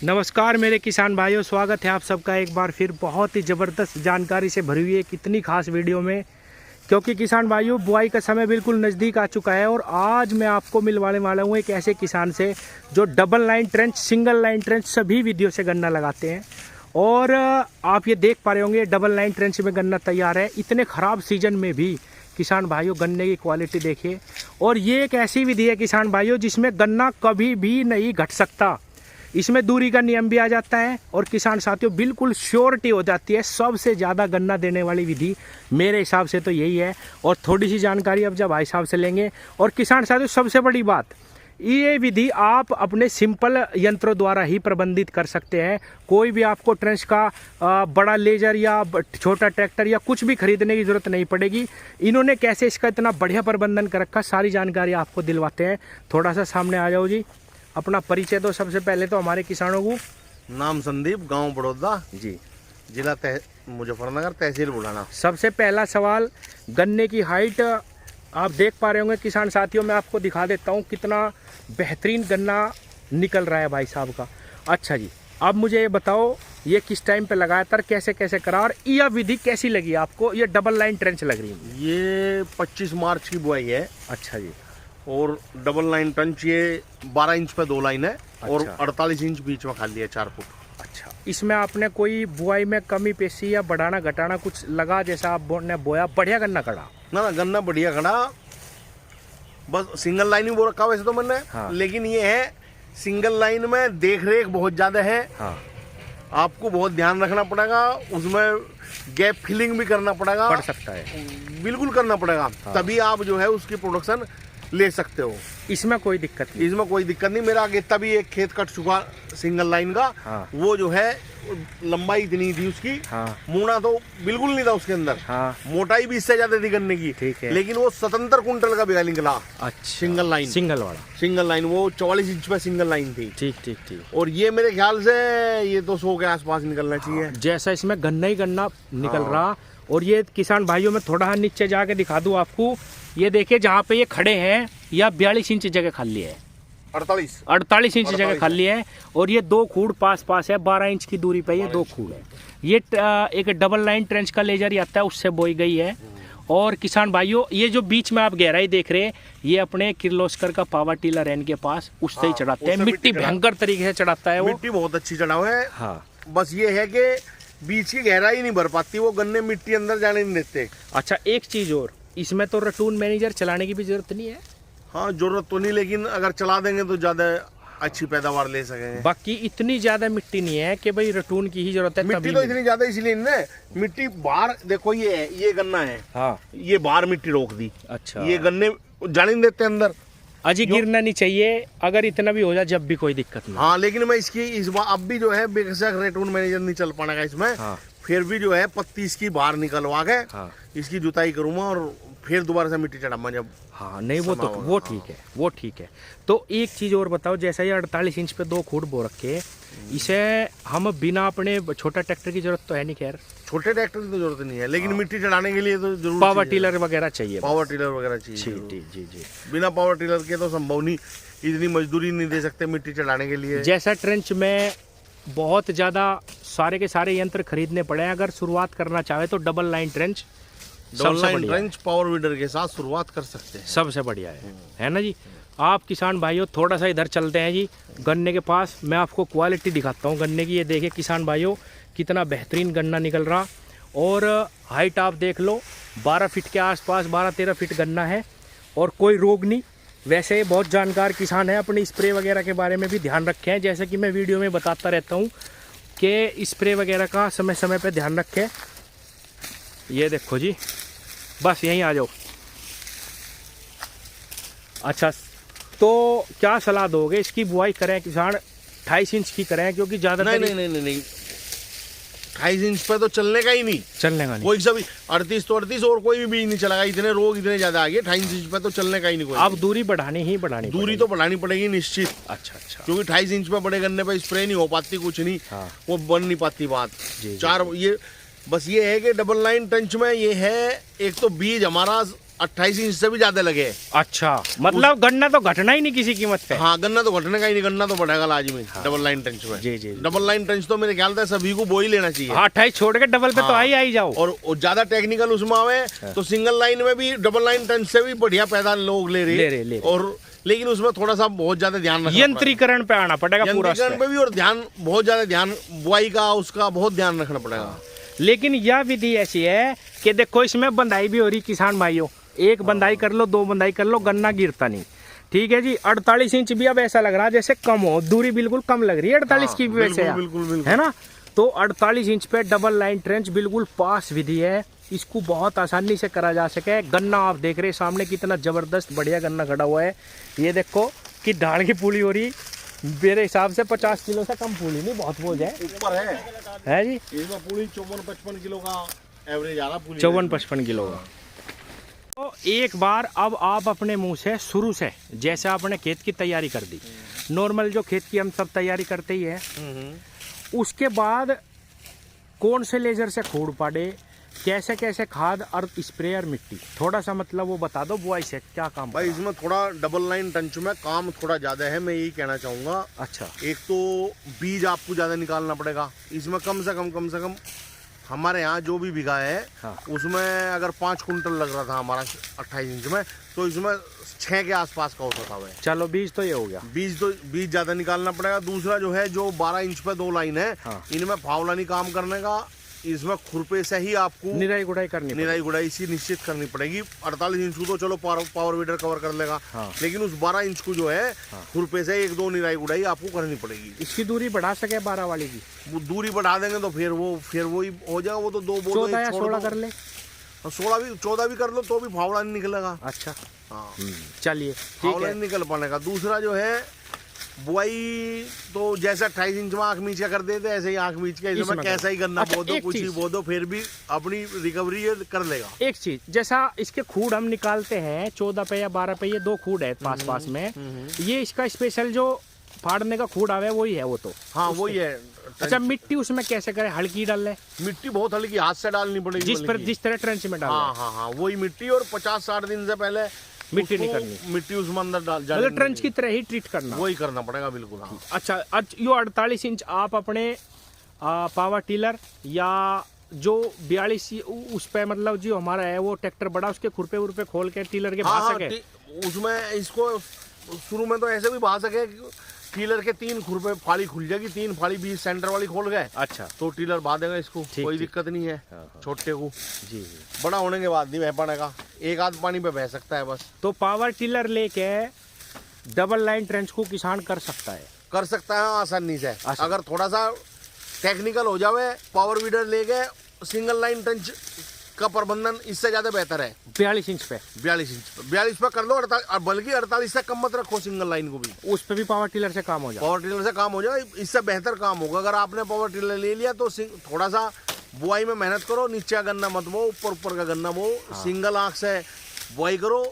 नमस्कार मेरे किसान भाइयों, स्वागत है आप सबका एक बार फिर बहुत ही ज़बरदस्त जानकारी से भरी हुई है कितनी खास वीडियो में। क्योंकि किसान भाइयों, बुआई का समय बिल्कुल नज़दीक आ चुका है और आज मैं आपको मिलवाने वाला हूँ एक ऐसे किसान से जो double line trench, single line trench सभी विधियों से गन्ना लगाते हैं। और आप ये देख पा रहे होंगे डबल लाइन ट्रेंच में गन्ना तैयार है। इतने ख़राब सीजन में भी किसान भाइयों गन्ने की क्वालिटी देखिए। और ये एक ऐसी विधि है किसान भाइयों जिसमें गन्ना कभी भी नहीं घट सकता। इसमें दूरी का नियम भी आ जाता है और किसान साथियों बिल्कुल श्योरिटी हो जाती है। सबसे ज़्यादा गन्ना देने वाली विधि मेरे हिसाब से तो यही है। और थोड़ी सी जानकारी अब जब भाई साहब से लेंगे। और किसान साथियों सबसे बड़ी बात, ये विधि आप अपने सिंपल यंत्रों द्वारा ही प्रबंधित कर सकते हैं। कोई भी आपको ट्रेंच का बड़ा लेजर या छोटा ट्रैक्टर या कुछ भी खरीदने की ज़रूरत नहीं पड़ेगी। इन्होंने कैसे इसका इतना बढ़िया प्रबंधन कर रखा, सारी जानकारी आपको दिलवाते हैं। थोड़ा सा सामने आ जाओ जी, अपना परिचय दो सबसे पहले तो हमारे किसानों को। नाम संदीप, गांव बड़ौदा जी, जिला मुजफ्फरनगर, तहसील बुढ़ाना। सबसे पहला सवाल, गन्ने की हाइट आप देख पा रहे होंगे किसान साथियों, मैं आपको दिखा देता हूँ कितना बेहतरीन गन्ना निकल रहा है भाई साहब का। अच्छा जी, अब मुझे ये बताओ ये किस टाइम पे लगाया था, कैसे कैसे करा और यह विधि कैसी लगी आपको? ये डबल लाइन ट्रेंच लग रही है। ये 25 मार्च की बुआई है। अच्छा जी। और डबल लाइन ट्रेंच ये 12 इंच पे 2 लाइन है। अच्छा। और 48 इंच बीच में खाली है 4 फुट। अच्छा, इसमें आपने कोई बुआई में कमी पेशी या बढ़ाना घटाना कुछ लगा, जैसा आपने बोया बढ़िया गन्ना खड़ा? ना गन्ना बढ़िया खड़ा, बस सिंगल लाइन ही बो रखा वैसे तो मैंने। हाँ। लेकिन ये है सिंगल लाइन में देख रेख बहुत ज्यादा है। हाँ, आपको बहुत ध्यान रखना पड़ेगा, उसमें गैप फिलिंग भी करना पड़ेगा, पड़ सकता है, बिल्कुल करना पड़ेगा। हाँ। तभी आप जो है उसकी प्रोडक्शन ले सकते हो। इसमें कोई दिक्कत नहीं? इसमें कोई दिक्कत नहीं। मेरा आगे तभी एक खेत कट चुका सिंगल लाइन का। हाँ। वो जो है लंबाई इतनी थी उसकी। हाँ। मुना तो बिल्कुल नहीं था उसके अंदर। हाँ। मोटाई भी इससे ज्यादा थी गन्ने की। ठीक है। लेकिन वो 77 कुंटल का बिगा निकला। अच्छा, सिंगल लाइन। सिंगल वाला सिंगल लाइन वो 44 इंच पे सिंगल लाइन थी। ठीक ठीक ठीक। और ये मेरे ख्याल से ये तो 100 के आसपास निकलना चाहिए। जैसा इसमें गन्ना ही गन्ना निकल रहा। और ये किसान भाइयों में थोड़ा नीचे जाके दिखा दूं आपको, ये देखिए जहाँ पे ये खड़े हैं या 42 इंच जगह खाली है, 48 इंच जगह खाली है। और ये 2 खूड़ पास पास है, 12 इंच की दूरी पे ये 2 खूड़ है। ये एक डबल लाइन ट्रेंच का लेजर ही आता है, उससे बोई गई है। और किसान भाइयों ये जो बीच में आप गहराई देख रहे हैं, ये अपने किर्लोस्कर का पावर टिलर है इनके पास, उससे ही चढ़ाते हैं। मिट्टी भयंकर तरीके से चढ़ाता है वो। मिट्टी बहुत अच्छी चढ़ाओ है। हाँ। बस ये है कि बीच की गहराई नहीं भर पाती, वो गन्ने मिट्टी अंदर जाने नहीं देते। अच्छा, एक चीज और, इसमें तो रटून मैनेजर चलाने की भी जरूरत नहीं है? हाँ, जरूरत तो नहीं, लेकिन अगर चला देंगे तो ज्यादा अच्छी पैदावार ले सकेंगे। बाकी इतनी ज्यादा मिट्टी नहीं है कि भाई रटून की ही जरूरत है। मिट्टी तो इतनी ज्यादा इसलिए नहीं, मिट्टी बाहर देखो, ये है, ये गन्ना है। हाँ। ये बाहर मिट्टी रोक दी। अच्छा, ये गन्ने जाने नहीं देते अंदर। अजी गिरना नहीं चाहिए, अगर इतना भी हो जाए जब भी कोई दिक्कत नहीं। हाँ, लेकिन मैं इसकी इस बार अब भी जो है बेशक रेटून मैनेजर नहीं चल पाएगा इसमें। हाँ। फिर भी जो है पत्ती इसकी बाहर निकलवा के हाँ। इसकी जुताई करूंगा और फिर दोबारा से मिट्टी चढ़ाऊंगा जब। हाँ नहीं, वो तो वो ठीक है, वो ठीक है। तो एक चीज और बताओ, जैसा ये 48 इंच पे 2 खूड़ बो रखे, इसे हम बिना अपने छोटा ट्रैक्टर की जरूरत तो है नहीं, खैर छोटे ट्रैक्टर की तो जरूरत नहीं है, लेकिन मिट्टी चढ़ाने के लिए तो जरूर पावर टिलर वगैरह चाहिए। पावर टिलर वगैरह चाहिए। जी जी जी। बिना पावर टिलर के तो संभव नहीं, इतनी मजदूरी नहीं दे सकते मिट्टी चढ़ाने के लिए। जैसा ट्रेंच में बहुत ज़्यादा सारे के सारे यंत्र खरीदने पड़े हैं, अगर शुरुआत करना चाहे तो double line trench power weeder के साथ शुरुआत कर सकते हैं। सबसे बढ़िया है ना जी। आप किसान भाइयों थोड़ा सा इधर चलते हैं जी गन्ने के पास, मैं आपको क्वालिटी दिखाता हूँ गन्ने की। ये देखिए किसान भाइयों कितना बेहतरीन गन्ना निकल रहा। और हाइट आप देख लो 12 फीट के आसपास, 12-13 फीट गन्ना है और कोई रोग नहीं। वैसे बहुत जानकार किसान है, अपने स्प्रे वगैरह के बारे में भी ध्यान रखे हैं, जैसे कि मैं वीडियो में बताता रहता हूँ कि स्प्रे वगैरह का समय समय पर ध्यान रखें। ये देखो जी, बस यहीं आ जाओ। अच्छा, तो क्या सलाह दोगे, इसकी बुआई करें किसान 28 इंच की करें, क्योंकि ज्यादा नहीं 28 इंच पे तो चलने का ही नहीं, चलने का नहीं। कोई सभी 38 तो 38 और कोई भी बीज नहीं चलेगा, इतने रोग इतने ज्यादा आ गए। 28 इंच पे तो चलने का ही नहीं कोई। अब दूरी बढ़ानी ही बढ़ानी, दूरी तो बढ़ानी पड़ेगी निश्चित। अच्छा अच्छा, क्योंकि 28 इंच पे बड़े गन्ने पे स्प्रे नहीं हो पाती, कुछ नहीं। हाँ। वो बन नहीं पाती बात। जी, चार ये बस ये है कि डबल लाइन ट्रेंच में ये है, एक तो बीज हमारा 28 इंच से भी ज्यादा लगे। अच्छा, मतलब गन्ना तो घटना ही नहीं किसी कीमत पे। हाँ, गन्ना तो घटने का ही नहीं, गन्ना तो बढ़ेगा लाजमी। डबल लाइन ट्रेंच में जी जी। डबल लाइन ट्रेंच तो मेरे ख्याल से सभी को वो ही लेना चाहिए। हाँ, 28 छोड़ के डबल पे तो हाँ। आई जाओ। और ज्यादा टेक्निकल उसमें आवे तो सिंगल लाइन में भी डबल लाइन ट्रेंच से भी बढ़िया पैदा लोग ले रहे। और लेकिन उसमें थोड़ा सा बहुत ज्यादा ध्यान रखना, यंत्रीकरण पे आना पड़ेगा पूरा। यंत्रीकरण पे भी और ध्यान, बहुत ज्यादा ध्यान, बुआई का उसका बहुत ध्यान रखना पड़ेगा। लेकिन यह विधि ऐसी है कि देखो इसमें बंदाई भी हो रही किसान भाइयों, एक बंदाई कर लो, दो बंदाई कर लो, गन्ना गिरता नहीं। ठीक है जी। 48 इंच भी अब ऐसा लग रहा है जैसे कम हो, दूरी बिल्कुल कम लग रही है 48 की वजह से, बिल्कुल है ना। तो 48 इंच पे डबल लाइन ट्रेंच बिल्कुल पास विधि है, इसको बहुत आसानी से करा जा सके। गन्ना आप देख रहे हैं सामने कितना जबरदस्त बढ़िया गन्ना खड़ा हुआ है। ये देखो कि ढाल की पूली हो रही, मेरे हिसाब से 50 किलो से कम पूली नहीं, बहुत बोझ है, ऊपर है जी। इसमें पूरी 54-55 किलो का एवरेज आ रहा, 54-55 किलो का। तो एक बार अब आप अपने मुंह से शुरू से, जैसे आपने खेत की तैयारी कर दी, नॉर्मल जो खेत की हम सब तैयारी करते ही है, उसके बाद कौन से लेजर से खूड़ पाड़े, कैसे कैसे खाद और स्प्रेयर मिट्टी, थोड़ा सा मतलब वो बता दो बुआई से क्या काम भाई। इसमें थोड़ा डबल लाइन ट्रेंच में काम थोड़ा ज्यादा है, मैं यही कहना चाहूंगा। अच्छा। एक तो बीज आपको ज्यादा निकालना पड़ेगा इसमें, कम से कम हमारे यहाँ जो भी बिघा है, हाँ। उसमें अगर 5 कुंटल लग रहा था हमारा 28 इंच में, तो इसमें 6 के आसपास का होता था। चलो बीज तो ये हो गया, बीज ज्यादा निकालना पड़ेगा। दूसरा जो है, जो 12 इंच पे 2 लाइन है, हाँ। इनमें फावला नहीं काम करने का, इसमें खुरपे से ही आपको निराई गुड़ाई करनी, निराई गुड़ाई सी निश्चित करनी पड़ेगी। 48 इंच को तो चलो पावर वीडर कवर कर लेगा, हाँ। लेकिन उस 12 इंच को जो है, हाँ। खुरपे से 1-2 निराई गुड़ाई आपको करनी पड़ेगी। इसकी दूरी बढ़ा सके 12 वाली की, वो दूरी बढ़ा देंगे तो फिर वही हो जाएगा। वो तो 2 बोल 14 या 16 कर ले, 14 भी कर लो तो भी फावड़ा नहीं निकलेगा। अच्छा, हाँ, चलिए फावड़ा नहीं निकल पाने का। दूसरा जो है, बुआई तो जैसा 28 इंच में आंख मीच कर देते, ऐसे ही आंख मीच के इसमें कैसा ही गन्ना अच्छा, बो दो, कुछ ही बो दो, फिर भी अपनी रिकवरी कर लेगा। एक चीज, जैसा इसके खूड हम निकालते हैं 14 पे या 12 पे, ये 2 खूड है पास में, ये इसका स्पेशल जो फाड़ने का खूड आवे वही है वो तो। हाँ, वही है। अच्छा, मिट्टी उसमें कैसे करें, हल्की डाल ले? मिट्टी बहुत हल्की, हाथ से डालनी पड़ेगी, जिस तरह ट्रेंच में डाल। हाँ, वही मिट्टी। और 50-60 दिन से पहले मिट्टी नहीं करनी, मिट्टी उसमें अंदर मतलब ट्रेंच की तरह ही ट्रीट करना, वही करना पड़ेगा, बिल्कुल। हाँ। अच्छा, यो 48 इंच आप अपने पावर टिलर या जो 42 उस पे, मतलब जो हमारा है वो ट्रैक्टर बड़ा, उसके खुरपे उरपे खोल के टिलर के भा सके उसमें। इसको शुरू में तो ऐसे भी भा सके, टीलर के 3 खुरपे फाड़ी खुल जाएगी, 3 फाड़ी बीच सेंटर वाली खोल गए, अच्छा, तो टीलर बहा देगा इसको, कोई दिक्कत नहीं है। छोटे को जी, बड़ा होने के बाद नहीं बह पाने का, एक आध पानी पे बह सकता है बस। तो पावर टिलर लेके डबल लाइन ट्रेंच को किसान कर सकता है आसानी से। अगर थोड़ा सा टेक्निकल हो जावे, पावर वीडर लेके सिंगल लाइन ट्रेंच का प्रबंधन इससे ज्यादा बेहतर है। 42 इंच पे 42 पे कर लो, बल्कि 48 से कम मत रखो सिंगल लाइन को भी, उस पे भी पावर टिलर से काम हो जाए। पावर टिलर से काम हो जाए, इससे बेहतर काम होगा। अगर आपने पावर टिलर ले लिया तो थोड़ा सा बुआई में मेहनत करो, नीचे गन्ना मत बो, ऊपर का गन्ना बो। हाँ। सिंगल आंख से बुआई करो,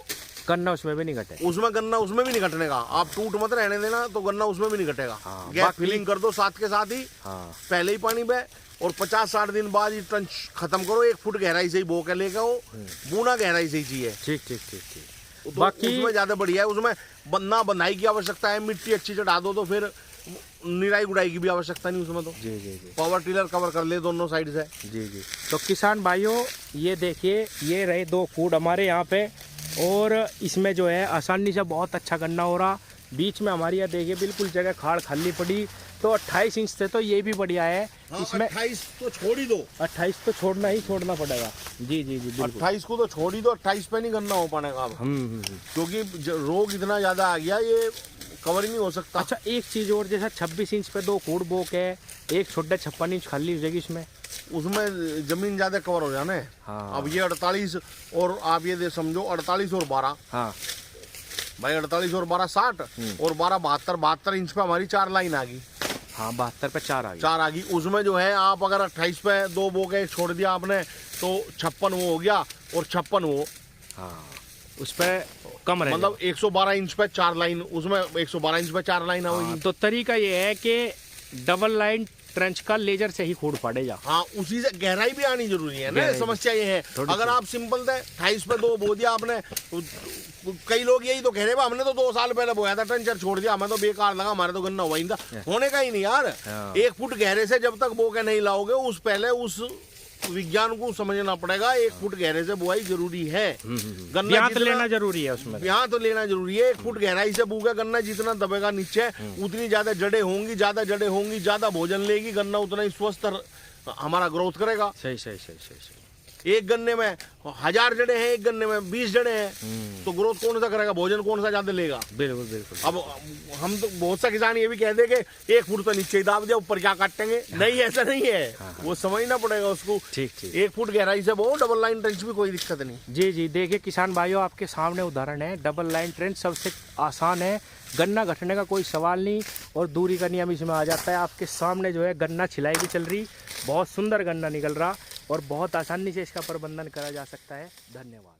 गन्ना उसमें भी नहीं घटे, गन्ना उसमें भी नहीं घटने का। आप टूट मत रहने देना, तो गन्ना उसमें भी नहीं घटेगा। हाँ, गैप फिलिंग कर दो साथ के साथ ही, हाँ। पहले ही पानी पे, और 50-60 दिन बाद ये ट्रेंच खत्म करो। 1 फुट गहराई से ही बो के लेके आओ, बूना गहराई से ही चाहिए। ठीक। तो बाकी उसमें ज्यादा बढ़िया है, उसमें बन्ना बंधाई की आवश्यकता है, मिट्टी अच्छी चढ़ा दो तो फिर निराई गुड़ाई की भी आवश्यकता नहीं उसमें। तो जी। पावर टिलर कवर कर ले दोनों साइड से। जी। तो किसान भाइयों, ये देखिए, ये रहे 2 फूट हमारे यहाँ पे, और इसमें जो है आसानी से बहुत अच्छा गन्ना हो रहा। बीच में हमारी यहाँ देखिए बिल्कुल जगह खाड़ खाली पड़ी, तो 28 इंच से तो ये भी बढ़िया है। हाँ, इसमें 28 तो छोड़ ही दो, 28 तो छोड़ना पड़ेगा। जी बिल्कुल। 28 को तो छोड़ ही दो, 28 पे नहीं गन्ना हो पाने का, क्योंकि रोग इतना ज्यादा आ गया, ये कवर ही नहीं हो सकता। अच्छा, एक चीज और, जैसा 26 इंच पे 2 कूड़ बो के एक छोटे 56 इंच खाली हो जाएगी, उसमें जमीन ज्यादा कवर हो जाना है। हाँ। अब ये 48 और आप ये समझो 48 और 12, हाँ भाई 48 और 12 60, और 12 72 इंच पे हमारी 4 लाइन आ गई। हाँ, 72 पे 4 आ गई। उसमें जो है, आप अगर 28 पे 2 बो के छोड़ दिया आपने, तो 56 वो हो गया, और 56 वो, हाँ, उस पे कम रहे, मतलब 112 इंच पे 4 लाइन, उसमें 112 इंच पे 4 लाइन आएगी। तो तरीका ये है कि डबल लाइन ट्रेंच का लेजर से ही खूड़ पड़ेगा। हाँ, उसी से गहराई भी आनी जरूरी है ना। गहराई समस्या ये है, अगर आप सिंपल थे 28 पे 2 बो दिया आपने, कई लोग यही तो कह रहे हैं हमने तो 2 साल पहले बोया था, ट्रेंचर छोड़ दिया, हमें तो बेकार लगा, हमारे तो गन्ना हुआ ही था। होने का ही नहीं यार। 1 फुट गहरे से जब तक बो के नहीं लाओगे, उस पहले उस विज्ञान को समझना पड़ेगा। 1 फुट गहरे से बुआई जरूरी है। गन्ना तो लेना जरूरी है उसमें, यहाँ तो लेना जरूरी है। 1 फुट गहराई से बूगा गन्ना जितना दबेगा नीचे, उतनी ज्यादा जड़ें होंगी, ज्यादा भोजन लेगी गन्ना, उतना ही स्वस्थ हमारा ग्रोथ करेगा। सही सही सही सही सही। एक गन्ने में 1000 जड़ें हैं, एक गन्ने में 20 जड़ें हैं, तो ग्रोथ कौन सा करेगा, भोजन कौन सा ज्यादा लेगा। बिल्कुल बिल्कुल। अब हम तो बहुत सा किसान ये भी कह दे कि 1 फुट तो नीचे ही दाब दिया, ऊपर क्या काटेंगे। नहीं, ऐसा नहीं है। वो समझना पड़ेगा उसको। ठीक ठीक। 1 फुट गहराई से वो डबल लाइन ट्रेंच भी कोई दिक्कत नहीं। जी जी, देखिए किसान भाइयों, आपके सामने उदाहरण है। डबल लाइन ट्रेंच सबसे आसान है, गन्ना घटने का कोई सवाल नहीं, और दूरी का नियम इसमें आ जाता है। आपके सामने जो है गन्ना छिलाई भी चल रही, बहुत सुंदर गन्ना निकल रहा, और बहुत आसानी से इसका प्रबंधन करा जा सकता है। धन्यवाद।